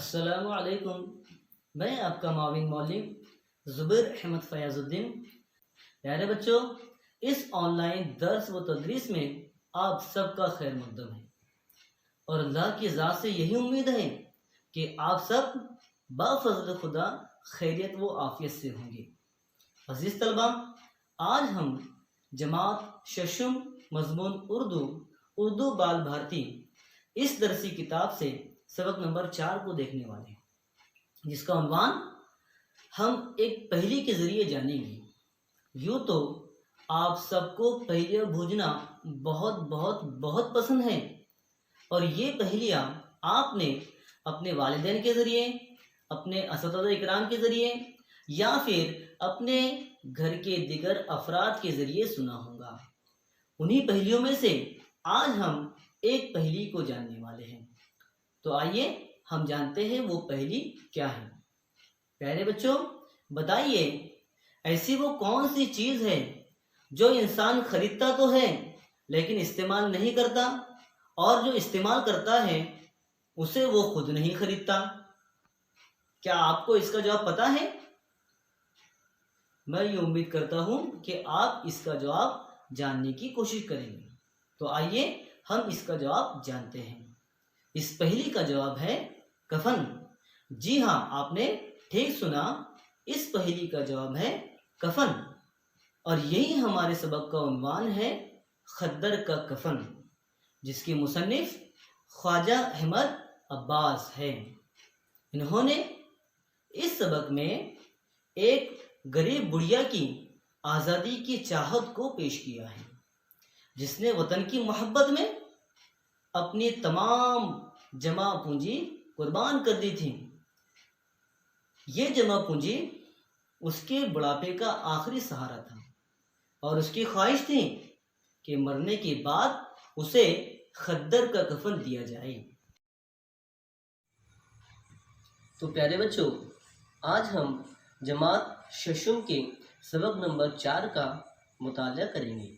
السلام علیکم، میں آپ کا معاون معلم زبیر احمد فیاض الدین۔ پیارے بچوں، اس آن لائن درس و تدریس میں آپ سب کا خیر مقدم ہے اور اللہ کی ذات سے یہی امید ہے کہ آپ سب بفضل خدا خیریت و عافیت سے ہوں گے۔ عزیز طلبہ، آج ہم جماعت ششم مضمون اردو بال بھارتی اس درسی کتاب سے سبق نمبر 4 کو دیکھنے والے ہیں، جس کا عنوان ہم ایک پہیلی کے ذریعے جانیں گے۔ یوں تو آپ سب کو پہیلیاں بوجھنا بہت بہت بہت پسند ہے، اور یہ پہیلیاں آپ نے اپنے والدین کے ذریعے، اپنے اساتذہ اکرام کے ذریعے یا پھر اپنے گھر کے دیگر افراد کے ذریعے سنا ہوگا۔ انہی پہیلیوں میں سے آج ہم ایک پہیلی کو جاننے والے ہیں، تو آئیے ہم جانتے ہیں وہ پہیلی کیا ہے۔ پیارے بچوں، بتائیے ایسی وہ کون سی چیز ہے جو انسان خریدتا تو ہے لیکن استعمال نہیں کرتا، اور جو استعمال کرتا ہے اسے وہ خود نہیں خریدتا؟ کیا آپ کو اس کا جواب پتا ہے؟ میں یہ امید کرتا ہوں کہ آپ اس کا جواب جاننے کی کوشش کریں گے، تو آئیے ہم اس کا جواب جانتے ہیں۔ اس پہیلی کا جواب ہے کفن۔ جی ہاں، آپ نے ٹھیک سنا، اس پہیلی کا جواب ہے کفن، اور یہی ہمارے سبق کا عنوان ہے خدر کا کفن، جس کے مصنف خواجہ احمد عباس ہے۔ انہوں نے اس سبق میں ایک غریب بڑھیا کی آزادی کی چاہت کو پیش کیا ہے، جس نے وطن کی محبت میں اپنی تمام جمع پونجی قربان کر دی تھی۔ یہ جمع پونجی اس کے بڑھاپے کا آخری سہارا تھا، اور اس کی خواہش تھی کہ مرنے کے بعد اسے خدر کا کفن دیا جائے۔ تو پیارے بچوں، آج ہم جماعت ششم کے سبق نمبر 4 کا مطالعہ کریں گے،